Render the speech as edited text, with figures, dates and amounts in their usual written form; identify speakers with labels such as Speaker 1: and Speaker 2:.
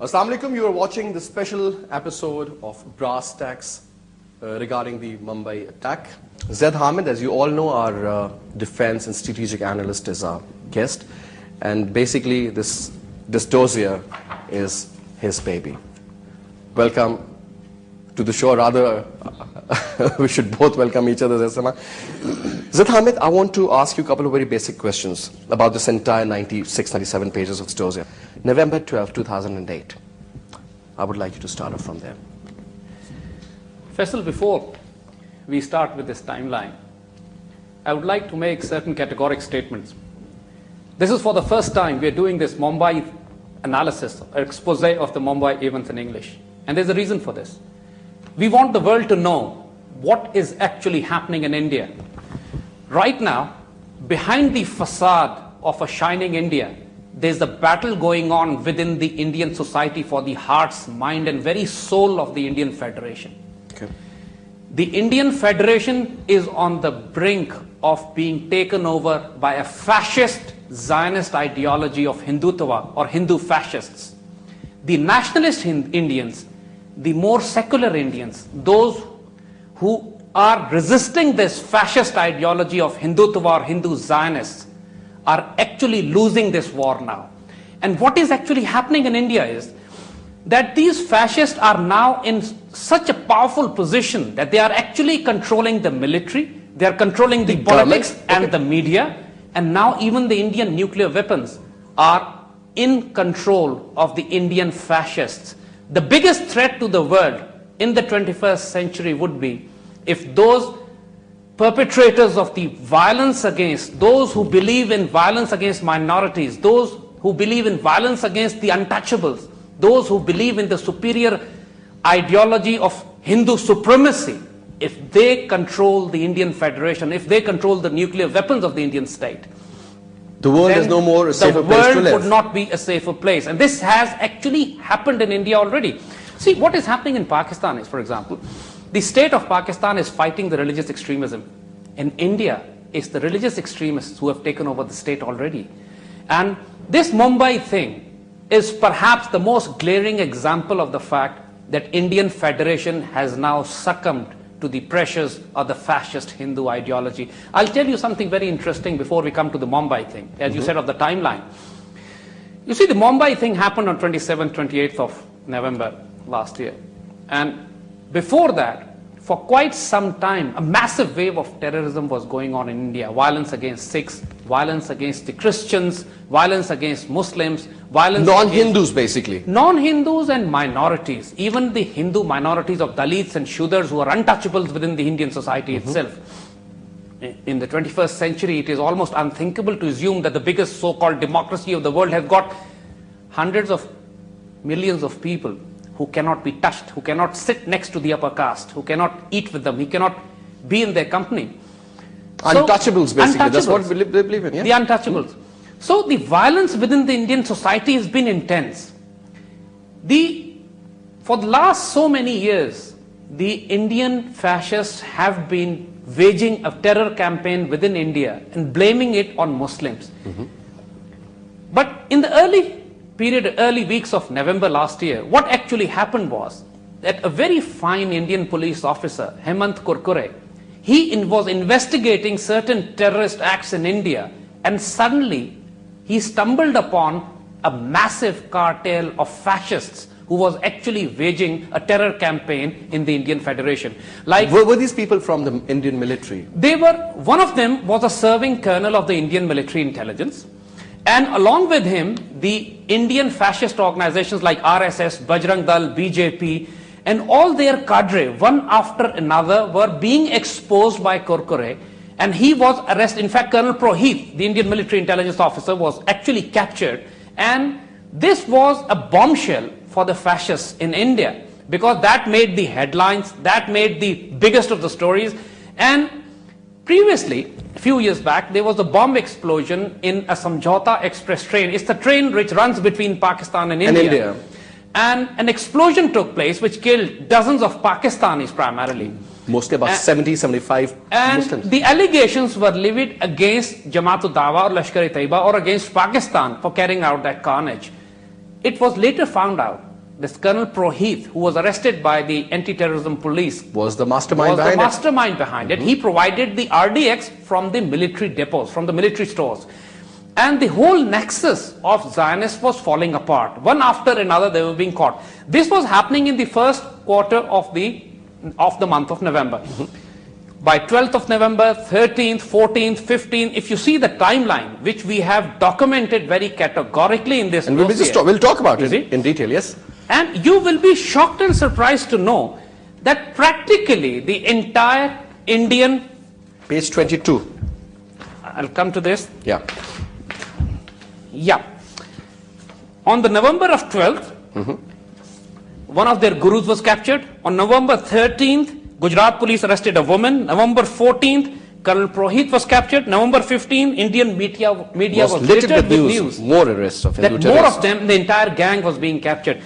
Speaker 1: Assalamu alaikum, you are watching the special episode of Brass Tacks regarding the Mumbai attack. Zaid Hamid, as you all know, our defense and strategic analyst, is our guest. And basically, this dossier is his baby. Welcome to the show. Rather, we should both welcome each other. Zaid Hamid, I want to ask you a couple of very basic questions about this entire 96, 97 pages of this dossier. November 12, 2008. I would like you to start off from there.
Speaker 2: Faisal, before we start with this timeline, I would like to make certain categorical statements. This is for the first time we are doing this Mumbai analysis, expose of the Mumbai events in English. And there's a reason for this. We want the world to know what is actually happening in India. Right now, behind the facade of a shining India, there's a battle going on within the Indian society for the hearts, mind, and very soul of the Indian Federation.
Speaker 1: Okay.
Speaker 2: The Indian Federation is on the brink of being taken over by a fascist Zionist ideology of Hindutva or Hindu fascists. The nationalist Indians, the more secular Indians, those who are resisting this fascist ideology of Hindutva or Hindu Zionists, are actually losing this war now. And what is actually happening in India is that these fascists are now in such a powerful position that they are actually controlling the military, they are controlling the politics and the media, and now even the Indian nuclear weapons are in control of the Indian fascists. The biggest threat to the world in the 21st century would be if those perpetrators of the violence against, those who believe in violence against minorities, those who believe in violence against the untouchables, those who believe in the superior ideology of Hindu supremacy, if they control the Indian Federation, if they control the nuclear weapons of the Indian state,
Speaker 1: the world is no more a safer place to live.
Speaker 2: The world would not be a safer place. And this has actually happened in India already. See, what is happening in Pakistan is, for example, the state of Pakistan is fighting the religious extremism. In India, it's the religious extremists who have taken over the state already. And this Mumbai thing is perhaps the most glaring example of the fact that Indian Federation has now succumbed to the pressures of the fascist Hindu ideology. I'll tell you something very interesting before we come to the Mumbai thing, as you said of the timeline. You see, the Mumbai thing happened on 27th, 28th of November last year. And before that, for quite some time, a massive wave of terrorism was going on in India. Violence against Sikhs, violence against the Christians, violence against Muslims, violence
Speaker 1: non-Hindus basically.
Speaker 2: Non-Hindus and minorities, even the Hindu minorities of Dalits and Shudras who are untouchables within the Indian society itself. In the 21st century, it is almost unthinkable to assume that the biggest so-called democracy of the world has got hundreds of millions of people who cannot be touched, who cannot sit next to the upper caste, who cannot eat with them, he cannot be in their company.
Speaker 1: Untouchables, basically. That's what they believe in, yeah?
Speaker 2: The untouchables. So the violence within the Indian society has been intense. For the last so many years, the Indian fascists have been waging a terror campaign within India and blaming it on Muslims. But in the early weeks of November last year, what actually happened was that a very fine Indian police officer, Hemant Kurkure, he was investigating certain terrorist acts in India, and suddenly he stumbled upon a massive cartel of fascists who was actually waging a terror campaign in the Indian Federation. Like,
Speaker 1: were these people from the Indian military?
Speaker 2: One of them was a serving colonel of the Indian military intelligence. And along with him, the Indian fascist organizations like RSS, Bajrang Dal, BJP, and all their cadre, one after another, were being exposed by Kurkure. And he was arrested. In fact, Colonel Prohit, the Indian military intelligence officer, was actually captured. And this was a bombshell for the fascists in India, because that made the headlines, that made the biggest of the stories. And previously, a few years back, there was a bomb explosion in a Samjhauta Express train. It's the train which runs between Pakistan and India. And an explosion took place which killed dozens of Pakistanis primarily.
Speaker 1: Mostly about 70, 75 Muslims.
Speaker 2: And the allegations were levied against Jamaat-ul-Dawa or Lashkar-e-Taiba or against Pakistan for carrying out that carnage. It was later found out this Colonel Prohit, who was arrested by the anti-terrorism police,
Speaker 1: Was the mastermind
Speaker 2: was the
Speaker 1: behind it?
Speaker 2: mastermind behind it. He provided the RDX from the military depots, from the military stores. And the whole nexus of Zionists was falling apart. One after another, they were being caught. This was happening in the first quarter of the month of November. By 12th of November, 13th, 14th, 15th, if you see the timeline, which we have documented very categorically in this
Speaker 1: And we'll talk about it in detail, yes.
Speaker 2: And you will be shocked and surprised to know that practically the entire Indian...
Speaker 1: Page 22.
Speaker 2: I'll come to this.
Speaker 1: Yeah.
Speaker 2: Yeah. On the November of 12th, one of their gurus was captured. On November 13th, Gujarat police arrested a woman. November 14th, Colonel Prohit was captured. November 15th, Indian media was littered with news.
Speaker 1: More arrests of Hindu
Speaker 2: that more of them, the entire gang was being captured.